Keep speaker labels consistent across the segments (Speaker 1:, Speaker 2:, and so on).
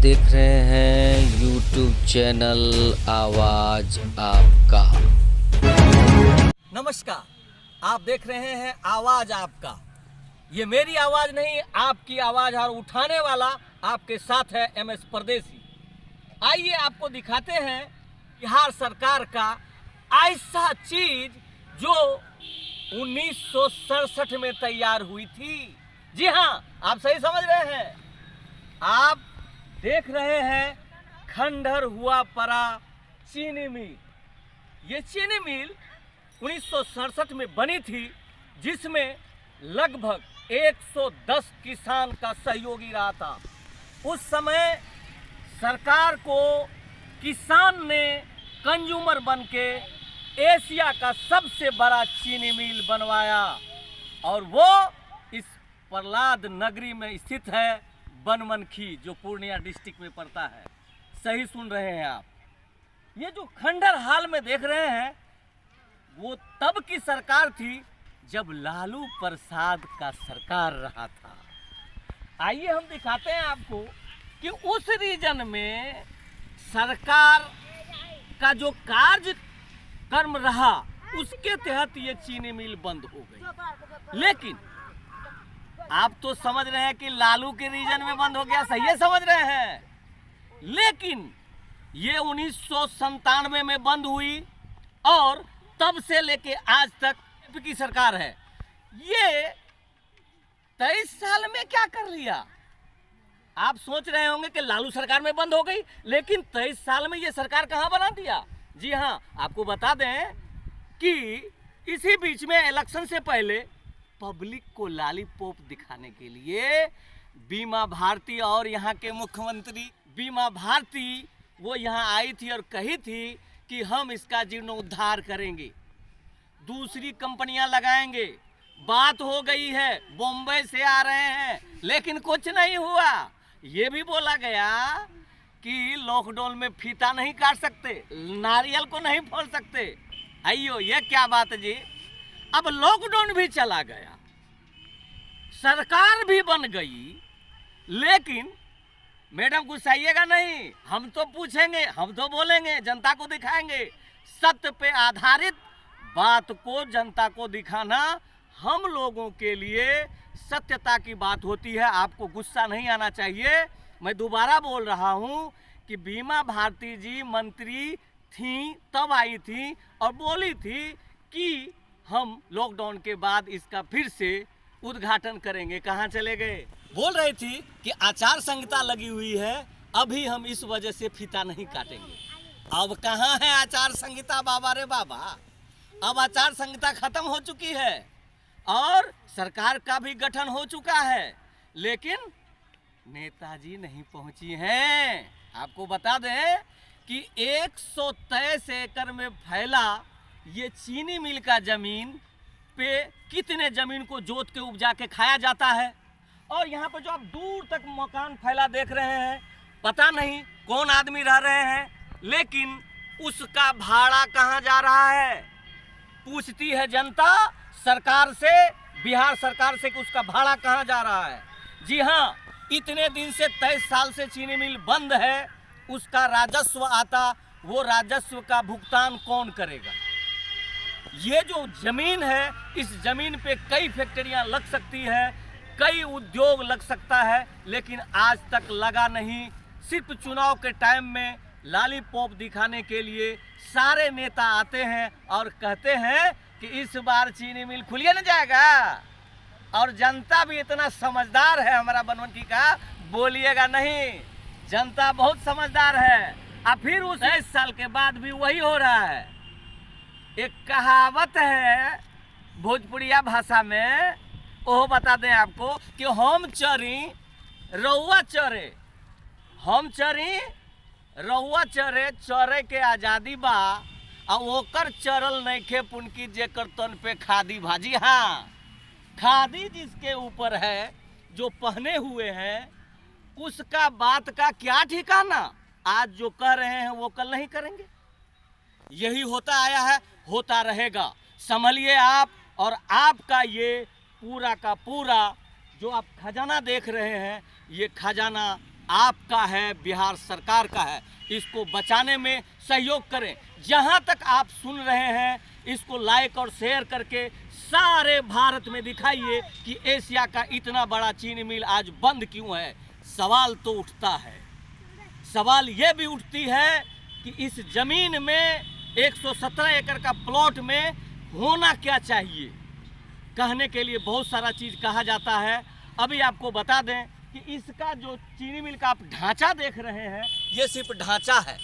Speaker 1: देख रहे हैं YouTube चैनल आवाज आपका।
Speaker 2: नमस्कार, आप देख रहे हैं आवाज आपका। ये मेरी आवाज नहीं, आपकी आवाज और उठाने वाला आपके साथ है MS परदेसी। आइए आपको दिखाते हैं बिहार सरकार का ऐसा चीज जो 1967 में तैयार हुई थी। जी हाँ, आप सही समझ रहे हैं। आप देख रहे हैं खंडहर हुआ पड़ा चीनी मिल। ये चीनी मिल 1967 में बनी थी, जिसमें लगभग 110 किसान का सहयोगी रहा था। उस समय सरकार को किसान ने कंज्यूमर बन के एशिया का सबसे बड़ा चीनी मिल बनवाया, और वो इस प्रहलाद नगरी में स्थित है, बनमनखी, जो पूर्णिया डिस्ट्रिक्ट में पड़ता है। सही सुन रहे हैं आप। ये जो खंडहर हाल में देख रहे हैं, वो तब की सरकार थी जब लालू प्रसाद का सरकार रहा था। आइए हम दिखाते हैं आपको कि उस रीजन में सरकार का जो कार्यक्रम रहा, उसके तहत ये चीनी मिल बंद हो गई। लेकिन आप तो समझ रहे हैं कि लालू के रीजन में बंद हो गया, सही है, समझ रहे हैं। लेकिन ये 1997 में बंद हुई, और तब से लेके आज तक की सरकार है। ये 23 साल में क्या कर लिया? आप सोच रहे होंगे कि लालू सरकार में बंद हो गई, लेकिन 23 साल में ये सरकार कहां बना दिया। जी हां, आपको बता दें कि इसी बीच में इलेक्शन से पहले पब्लिक को लॉलीपॉप दिखाने के लिए बीमा भारती और यहाँ के मुख्यमंत्री बीमा भारती वो यहाँ आई थी और कही थी कि हम इसका जीर्णोद्धार करेंगे, दूसरी कंपनियां लगाएंगे। बात हो गई है, बॉम्बे से आ रहे हैं, लेकिन कुछ नहीं हुआ। ये भी बोला गया कि लॉकडाउन में फीता नहीं काट सकते, नारियल को नहीं फोड़ सकते। आइयो, ये क्या बात जी। अब लॉकडाउन भी चला गया, सरकार भी बन गई, लेकिन मैडम गुस्साइएगा नहीं, हम तो पूछेंगे, हम तो बोलेंगे, जनता को दिखाएंगे। सत्य पे आधारित बात को जनता को दिखाना हम लोगों के लिए सत्यता की बात होती है। आपको गुस्सा नहीं आना चाहिए। मैं दोबारा बोल रहा हूं कि बीमा भारती जी मंत्री थी, तब आई थी और बोली थी कि हम लॉकडाउन के बाद इसका फिर से उद्घाटन करेंगे। कहाँ चले गए? बोल रही थी कि आचार संहिता लगी हुई है, अभी हम इस वजह से फीता नहीं काटेंगे। अब कहाँ है आचार संहिता? बाबा रे बाबा, अब आचार संहिता खत्म हो चुकी है और सरकार का भी गठन हो चुका है, लेकिन नेताजी नहीं पहुंची हैं। आपको बता दें कि 123 एकड़ में फैला ये चीनी मिल का जमीन पे कितने जमीन को जोत के उपजा के खाया जाता है। और यहाँ पे जो आप दूर तक मकान फैला देख रहे हैं, पता नहीं कौन आदमी रह रहे हैं, लेकिन उसका भाड़ा कहाँ जा रहा है? पूछती है जनता सरकार से, बिहार सरकार से, कि उसका भाड़ा कहाँ जा रहा है। जी हाँ, इतने दिन से 23 साल से चीनी मिल बंद है, उसका राजस्व आता, वो राजस्व का भुगतान कौन करेगा? ये जो जमीन है, इस जमीन पे कई फैक्ट्रियां लग सकती है, कई उद्योग लग सकता है, लेकिन आज तक लगा नहीं। सिर्फ चुनाव के टाइम में लॉलीपॉप दिखाने के लिए सारे नेता आते हैं और कहते हैं कि इस बार चीनी मिल खुलिए न जाएगा। और जनता भी इतना समझदार है हमारा बनमनखी का, बोलिएगा नहीं, जनता बहुत समझदार है। और फिर उस 23 साल के बाद भी वही हो रहा है। एक कहावत है भोजपुरिया भाषा में, वो बता दें आपको कि हम चरी रउआ चरे, हम चरी रउआ चरे, चरे के आज़ादी बा, और ओकर चरल नइखे पुनकी जेकर तन पे खादी भाजी। हाँ, खादी जिसके ऊपर है, जो पहने हुए हैं, उसका बात का क्या ठिकाना। आज जो कह रहे हैं वो कल नहीं करेंगे। यही होता आया है, होता रहेगा। संभलिए आप, और आपका ये पूरा का पूरा जो आप खजाना देख रहे हैं, ये खजाना आपका है, बिहार सरकार का है। इसको बचाने में सहयोग करें। जहां तक आप सुन रहे हैं, इसको लाइक और शेयर करके सारे भारत में दिखाइए कि एशिया का इतना बड़ा चीनी मिल आज बंद क्यों है। सवाल तो उठता है, सवाल ये भी उठती है कि इस जमीन में 117 एकड़ का प्लॉट में होना क्या चाहिए। कहने के लिए बहुत सारा चीज़ कहा जाता है। अभी आपको बता दें कि इसका जो चीनी मिल का आप ढांचा देख रहे हैं, ये सिर्फ ढांचा है।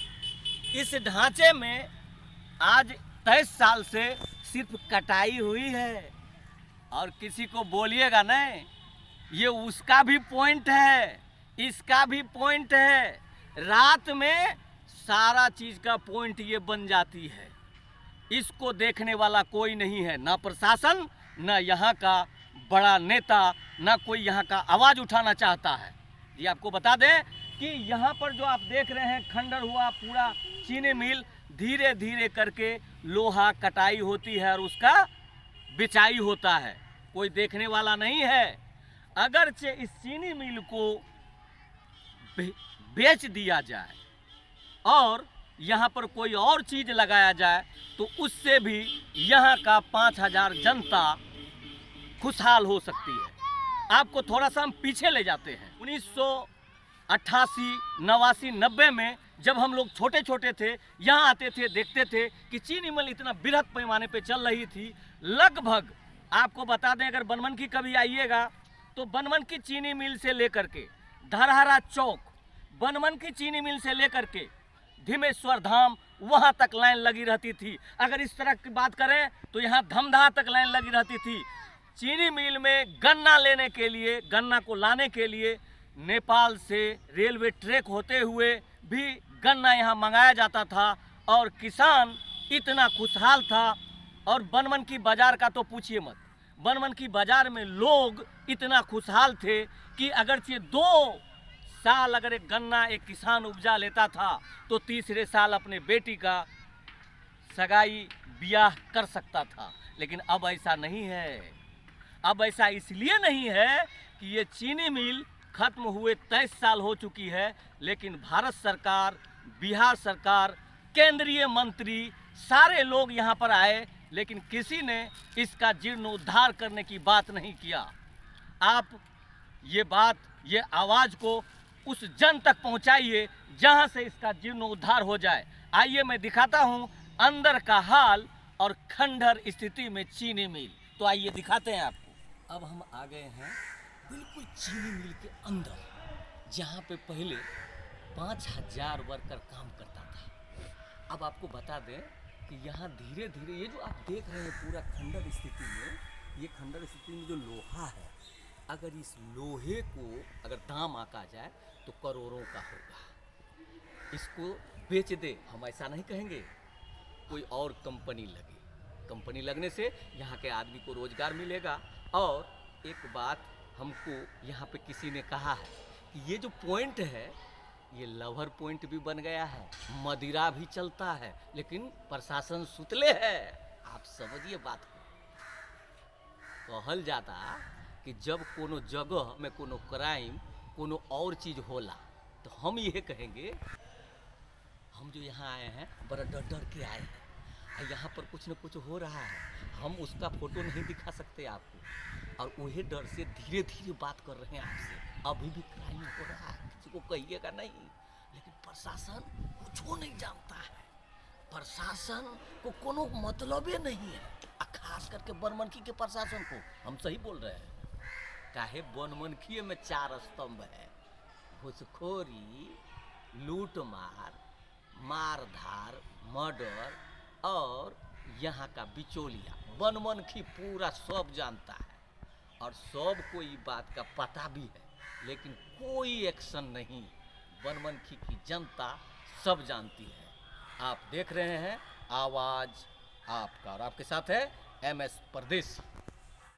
Speaker 2: इस ढांचे में आज 23 साल से सिर्फ कटाई हुई है। और किसी को बोलिएगा नहीं, ये उसका भी पॉइंट है, इसका भी पॉइंट है। रात में सारा चीज़ का पॉइंट ये बन जाती है। इसको देखने वाला कोई नहीं है, ना प्रशासन, ना यहाँ का बड़ा नेता, ना कोई यहाँ का आवाज़ उठाना चाहता है। ये आपको बता दें कि यहाँ पर जो आप देख रहे हैं खंडर हुआ पूरा चीनी मिल, धीरे धीरे करके लोहा कटाई होती है और उसका बिचाई होता है। कोई देखने वाला नहीं है। अगरचे इस चीनी मिल को बेच दिया जाए और यहाँ पर कोई और चीज़ लगाया जाए तो उससे भी यहाँ का 5000 जनता खुशहाल हो सकती है। आपको थोड़ा सा हम पीछे ले जाते हैं। 1988, 89, 90 में जब हम लोग छोटे छोटे थे, यहाँ आते थे, देखते थे कि चीनी मिल इतना बृहद पैमाने पे चल रही थी। लगभग आपको बता दें, अगर बनमनखी कभी आइएगा तो बनमनखी चीनी मिल से लेकर के धरहरा चौक, बनमनखी चीनी मिल से लेकर के धीमेश्वर धाम, वहाँ तक लाइन लगी रहती थी। अगर इस तरह की बात करें तो यहाँ धमधा तक लाइन लगी रहती थी। चीनी मिल में गन्ना लेने के लिए, गन्ना को लाने के लिए नेपाल से रेलवे ट्रैक होते हुए भी गन्ना यहाँ मंगाया जाता था और किसान इतना खुशहाल था। और बनमनखी बाजार का तो पूछिए मत। बनमनखी बाजार में लोग इतना खुशहाल थे कि अगरचे 2 साल अगर एक गन्ना एक किसान उपजा लेता था तो तीसरे साल अपने बेटी का सगाई ब्याह कर सकता था। लेकिन अब ऐसा नहीं है। अब ऐसा इसलिए नहीं है कि ये चीनी मिल खत्म हुए 23 साल हो चुकी है, लेकिन भारत सरकार, बिहार सरकार, केंद्रीय मंत्री सारे लोग यहाँ पर आए, लेकिन किसी ने इसका जीर्णोद्धार करने की बात नहीं किया। आप ये बात, ये आवाज़ को उस जन तक पहुँचाइए जहाँ से इसका जीर्णोद्धार हो जाए। आइए मैं दिखाता हूँ अंदर का हाल और खंडहर स्थिति में चीनी मिल। तो आइए दिखाते हैं आपको। अब हम आ गए हैं बिल्कुल चीनी मिल के अंदर, जहाँ पे पहले 5000 वर्कर काम करता था। अब आपको बता दें कि यहाँ धीरे धीरे ये जो आप देख रहे हैं पूरा खंडर स्थिति में, ये खंडर स्थिति में जो लोहा है, अगर इस लोहे को अगर दाम आका जाए तो करोड़ों का होगा। इसको बेच दे, हम ऐसा नहीं कहेंगे, कोई और कंपनी लगे। कंपनी लगने से यहाँ के आदमी को रोजगार मिलेगा। और एक बात हमको यहाँ पे किसी ने कहा है कि ये जो पॉइंट है ये लवर पॉइंट भी बन गया है, मदिरा भी चलता है, लेकिन प्रशासन सुतले है। आप समझिए बात को। कहल जाता कि जब कोनो जगह में कोनो क्राइम, कोनो और चीज़ होला तो हम ये कहेंगे, हम जो यहाँ आए हैं बड़ा डर डर के आए हैं, यहाँ पर कुछ न कुछ हो रहा है, हम उसका फोटो नहीं दिखा सकते आपको, और वही डर से धीरे धीरे बात कर रहे हैं आपसे। अभी भी क्राइम हो रहा है, किसी को कहिएगा नहीं, लेकिन प्रशासन कुछ नहीं जानता है। प्रशासन को कोनो मतलब ही नहीं है, खास करके बनमनखी के प्रशासन को। हम सही बोल रहे हैं। काहे बनमनखी में 4 स्तंभ है: घुसखोरी, लूटमार, मारधार, मर्डर और यहाँ का बिचौलिया। बनमनखी पूरा सब जानता है और सबको ये बात का पता भी है, लेकिन कोई एक्शन नहीं। बनमनखी की जनता सब जानती है। आप देख रहे हैं आवाज़ आपका, और आपके साथ है MS परदेसी।